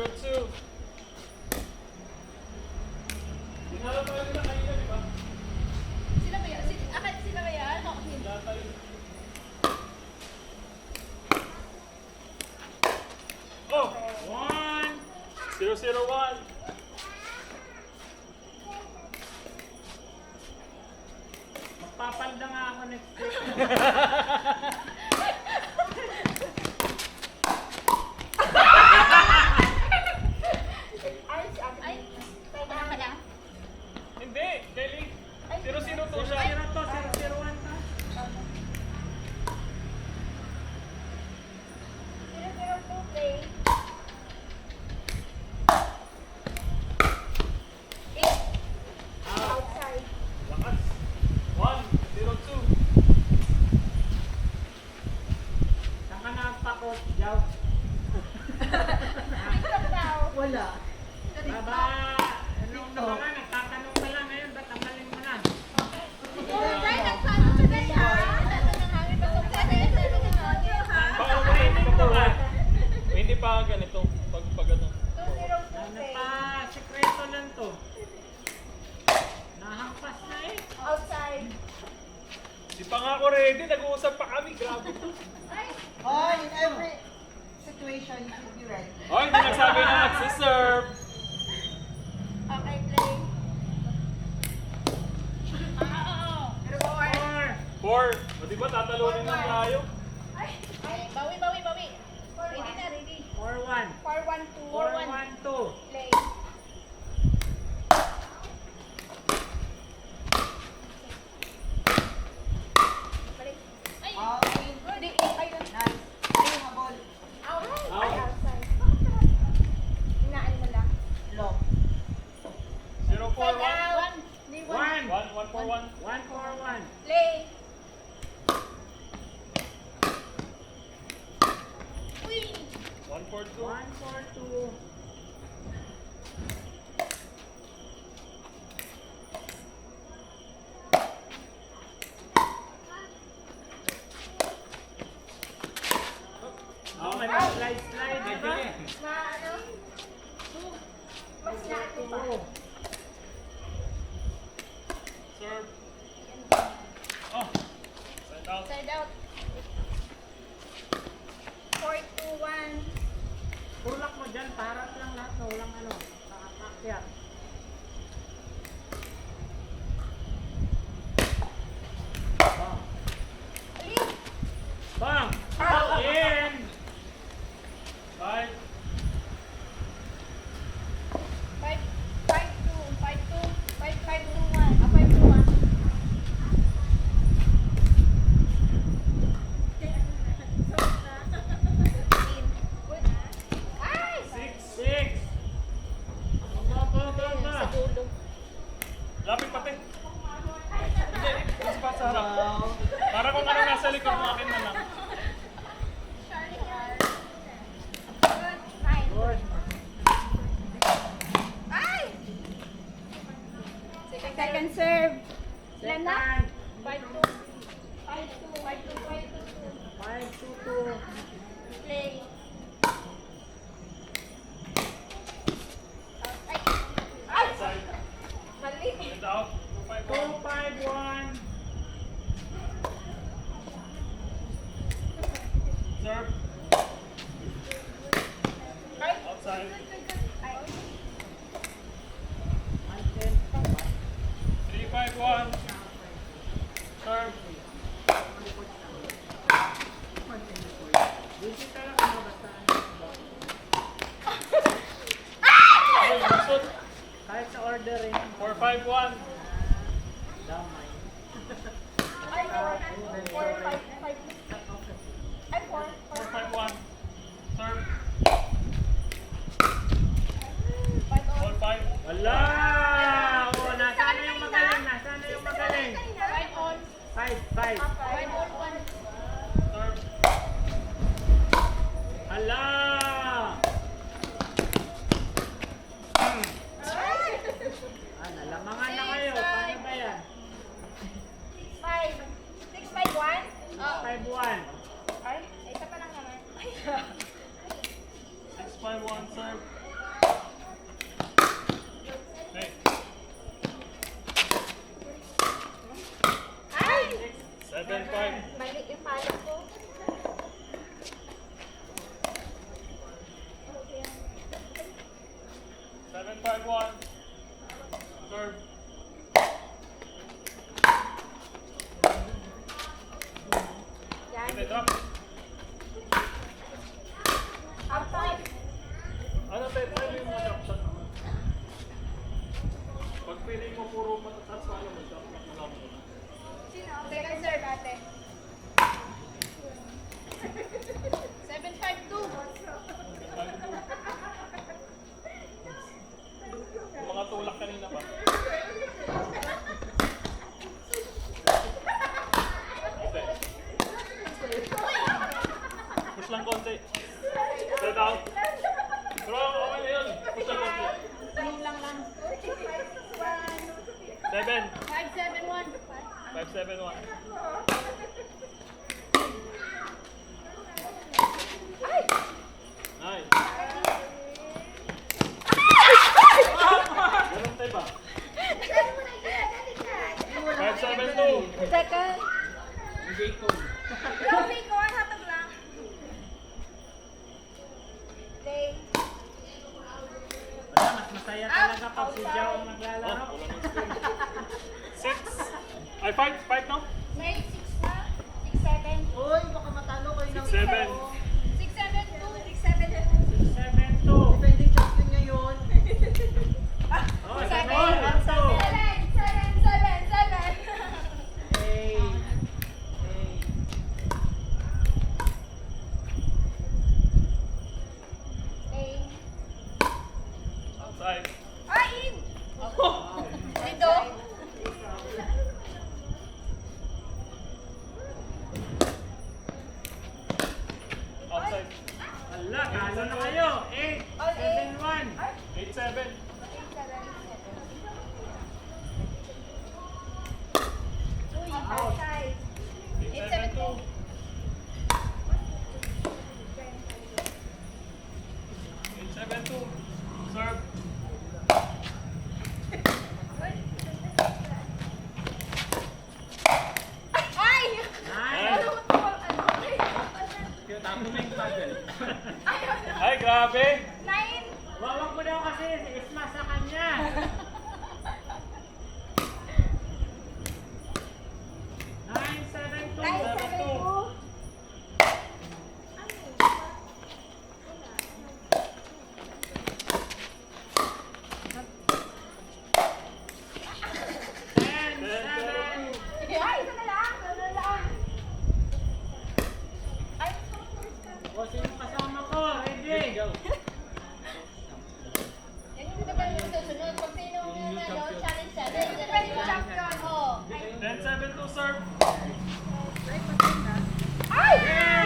0-2. Dinala pa nila kanina, di ba? Sila ba yan? Sila ba yan? Ako din. Wala tayo. Oh! 0-0-1. Magpapalda nga ako next week. Ay, tama ka lang. Hindi, Kelly. 0-0-2 siya. 0-0 to, 0-0-1 to. Outside. Lakas. 1-0-2. Saan ka nagpa-coach, Jaw? Wala. Aba, nung naman, nagtatanong ka lang ngayon, ba't ang galing mo na? Dahil nagsabi ko na siya. Nangangin pa sa training Paano ba? Hindi pa ganito. Pag ano. Ano pa, sekreto lang to. Nahampas na eh. Outside. Di pa nga ako ready. Nag-uusap pa kami. Grabe. Oh, in every situation, you should be ready. Oh, hindi nagsabi na nagsiserve. Okay, play. Four. O di ba tatalunin ng tayo? Ay, bawi. Ready na, ready. 4-1. 4-1-2. 4-1-2. Play. Balik. Ay, Okay. hindi. Ay, Nice. Hey, habol. out. Out. Ay, outside. Inaan mo lang. Low. 0-4-1. Side out. Hindi, 1. 1-1-4-1. 1-4-1. Play. Uy. 1-4-2. 1-4-2. Oh, may slide, di ba? Na ano? Mas natin pa. Oo. Serve. Oh. Side out. Side out. 4-2-1. Tulak mo dyan, parat lang lahat na walang ano, nakakakyat. Bang! Ulit. Bang! Ah! In! 5. 5-5-2. 5-2. 5-5-2-1. 5-2-1. Ay! 6! Sa dulo. Lapit pati. Hindi, mas pa sa harap. Wow. Para kung ano nasa likod mo akin na lang. Good. Fine. Good. Ay! Second serve. Ilan na? Second. 5-2. 5-2. 5-2-2. Play. Ay! Ay! Side. Mali. Side out. 2-5-1. 2-5-1. Serve. Ay! Outside. Ay! 3-5-1. Serve. Digital lang ano basta. Ay, lusot. Kahit sa ordering. 4-5-1. Damay. Ay! 4-5-5. Ay! 4. 4-5-1. Serve. 5-5. All 5. Wala! Oo, nasaan yung magaling? Nasaan yung magaling? 5-all. 5-5. 5-all. 1. Serve. Hala! Ah, nalamangan na kayo. Paano ba yan? 6-5-1. 5-1. Ay, isa pa lang naman. 6-5-1. Serve. 7-5-1. Serve. Yan. Okay, drop. Outside. Ano tayo? Try mo yung mga drop shot. Pag feeling mo puro matatas, paano mo drop shot mo? Second serve, ate. 7-5-2. Yung mga tulak kanina pa. Okay. Push lang konti. Set out. Pero okay na yun. Push lang konti. Yung lang lang. 7. 5-7-1. 5-7-1. Ay! Nice. Ganun tayo ba? 5-7-2. Second. Jacob. Rosie ko, hatag lang. Play. Wala, mas masaya talaga pag si Jao ang Oh, naglalaro. wala nang score. 6. Ay, 5 no? May 6 na. 6-7. Uy, baka matalo kayo ng 6-7. 6-7-2. 6-7-2. 7-2. Defending champion ngayon. Oh, 7. 7-2. 7. Hey. Hey. Outside. Ay, in! Dito? Outside. Ala, talo na kayo. 8-7-1. 8-7. Uy, outside. 8-7-2. 8-7-2. Serve. Ay! Nice. Tatuming paddle. Ayaw na. Ay, grabe. 9. Wawag mo daw kasi isma sa kanya. 9-7-2. 9-7-2. Ay, isa na lang. Isa na lang. Ay, O, sino kasama ko? Ready? yan yung ba yung susunod? Pag sino ang challenge natin? Defending champion. Oh. 10-7-2 serve. Ay! Yay!